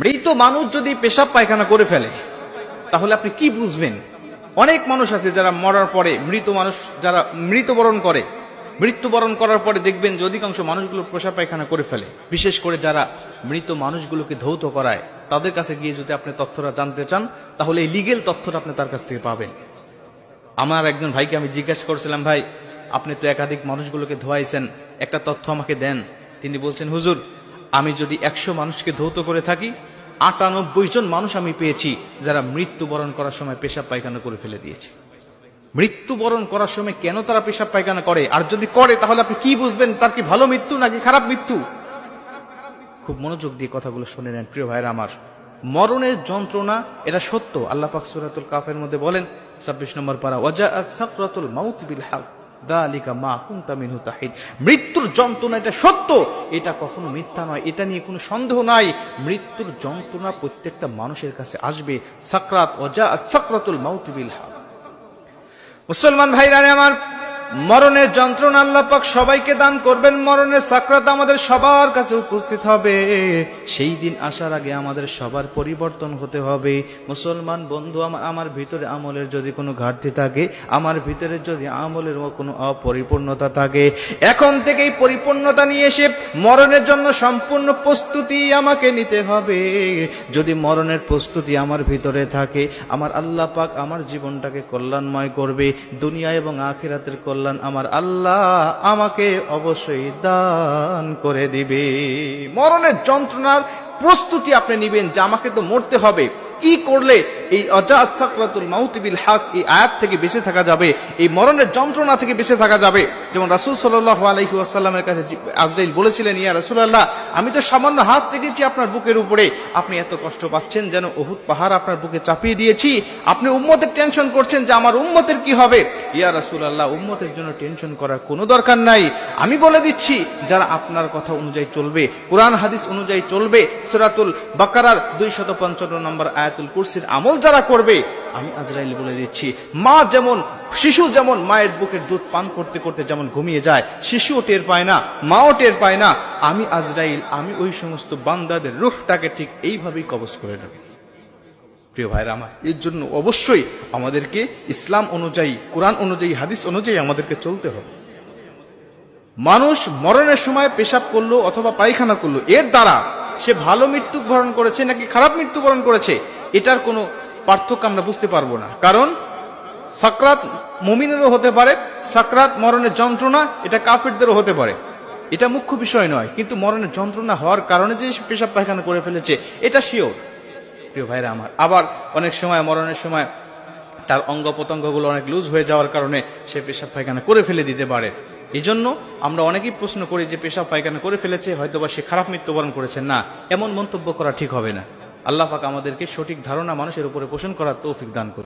মৃত মানুষ যদি পেশাব পায়খানা করে ফেলে তাহলে আপনি কি বুঝবেন? অনেক মানুষ আছে যারা মরার পরে, মৃত মানুষ যারা মৃত্যুবরণ করার পরে দেখবেন যে অধিকাংশ মানুষগুলো পেশাব পায়খানা করে ফেলে। বিশেষ করে যারা মৃত মানুষগুলোকে ধৌত করায়, তাদের কাছে গিয়ে যদি আপনি তথ্যটা জানতে চান তাহলে এই লিগেল তথ্যটা আপনি তার কাছ থেকে পাবেন। আমার একজন ভাইকে আমি জিজ্ঞাসা করেছিলাম, ভাই আপনি তো একাধিক মানুষগুলোকে ধোয়াইছেন, একটা তথ্য আমাকে দেন। তিনি বলছেন, হুজুর আমি যদি 100 মানুষকে ধৌত করে থাকি, 98 জন মানুষ আমি পেয়েছি যারা মৃত্যুবরণ করার সময় পেশাব পায়খানা করে ফেলে দিয়েছে। মৃত্যুবরণ করার সময় কেন তারা পেশাব পায়খানা করে? আর যদি করে তাহলে আপনি কি বুঝবেন তার কি ভালো মৃত্যু নাকি খারাপ মৃত্যু? খুব মনোযোগ দিয়ে কথাগুলো শুনে নেন প্রিয় ভাইরা আমার। মরণের যন্ত্রণা এটা সত্য। আল্লাহ পাক সূরাতুল কাফের মধ্যে বলেন 26 নম্বর পারা, ওয়াজাআত সাকরাতুল মাউত বিল হক যালিকা মা কুনতা মিনহু তাহিদ। মৃত্যুর যন্ত্রণা এটা সত্য, এটা কখনো মিথ্যা নয়, এটা নিয়ে কোনো সন্দেহ নাই। মৃত্যুর যন্ত্রণা প্রত্যেকটা মানুষের কাছে আসবে। সাকরাত, ওয়াজাআত সাকরাতুল মাউত বিল হক। মুসলমান ভাইরা আমার, মরণের যন্ত্রণা আল্লাহ পাক সবাইকে দান করবেন। মরণের সাকরাত আমাদের সবার কাছে উপস্থিত হবে। সেই দিন আসার আগে আমাদের সবার পরিবর্তন হতে হবে। মুসলমান বন্ধু, আমার ভিতরে আমলের যদি কোনো ঘাটতি থাকে, আমার ভিতরে যদি আমলের কোনো অপরিপূর্ণতা থাকে, এখন থেকেই পরিপূর্ণতা নিয়ে এসে মরণের জন্য সম্পূর্ণ প্রস্তুতি আমাকে নিতে হবে। যদি মরণের প্রস্তুতি আমার ভিতরে থাকে, আমার আল্লাহ পাক আমার জীবনটাকে কল্যাণময় করবে। দুনিয়া এবং আখিরাতের কল্যাণ আমার আল্লাহ আমাকে অবশ্যই দান করে দিবে। মরণের যন্ত্রণার প্রস্তুতি আপনি নিবেন যে আমাকে তো মরতে হবে। কি করলে এই ওয়াজাআত সাকরাতুল মাউত বিল হক এই আয়াত থেকে বেঁচে থাকা যাবে, এই মরণের যন্ত্রণা থেকে বেঁচে থাকা যাবে? যেমন রাসূল সাল্লাল্লাহু আলাইহি ওয়াসাল্লামের কাছে আজরাইল বলেছিলেন, ইয়া রাসূলুল্লাহ, আমি তো সামান্য হাত রেখেছি আপনার বুকের উপরে, আপনি এত কষ্ট পাচ্ছেন যেন উহুদ পাহাড় আপনার বুকে চাপিয়ে দিয়েছি। আপনি উম্মতের টেনশন করছেন যে আমার উম্মতের কি হবে। ইয়া রাসূলুল্লাহ, উম্মতের জন্য টেনশন করার কোনো দরকার নাই। আমি বলে দিচ্ছি, যারা আপনার কথা অনুযায়ী চলবে, কোরআন হাদিস অনুযায়ী চলবে, সূরাতুল বাকারার 255 নম্বর আয়াতুল কুরসির আমল যারা করবে, আমি আজরাইল বলে দিচ্ছি, মা যেমন, শিশু যেমন মায়ের বুকের দুধ পান করতে করতে যেমন ঘুমিয়ে যায়, শিশুও টের পায় না, মাও টের পায় না, আমি আজরাইল আমি ওই সমস্ত বান্দাদের রূহটাকে ঠিক এইভাবেই কবজ করে নেব। প্রিয় ভাইরা আমার, এর জন্য অবশ্যই আমাদেরকে ইসলাম অনুযায়ী, কোরআন অনুযায়ী, হাদিস অনুযায়ী আমাদেরকে চলতে হবে। মানুষ মরণের সময় পেশাব করলো অথবা পায়খানা করলো, এর দ্বারা সে ভালো মৃত্যুবরণ করেছে নাকি খারাপ মৃত্যুবরণ করেছে, এটার কোনো পার্থক্য আমরা বুঝতে পারবো না। কারণ সাকরাত মুমিনেরও হতে পারে, সাকরাত মরণের যন্ত্রণা এটা কাফিরদেরও হতে পারে, এটা মুখ্য বিষয় নয়। কিন্তু মরণের যন্ত্রণা হওয়ার কারণে যে পেশাব পায়খানা করে ফেলেছে এটা শিওর। প্রিয় ভাইরা আমার, আবার অনেক সময় মরণের সময় তার অঙ্গ প্রত্যঙ্গগুলো অনেক লুজ হয়ে যাওয়ার কারণে সে পেশাব পায়খানা করে ফেলে দিতে পারে। এই জন্য আমরা অনেকেই প্রশ্ন করি যে পেশাব পায়খানা করে ফেলেছে, হয়তোবা সে খারাপ মৃত্যুবরণ করেছে। না, এমন মন্তব্য করা ঠিক হবে না। আল্লাহ পাক আমাদেরকে সঠিক ধারণা মানুষের উপরে পোষণ করার তৌফিক দান করুন।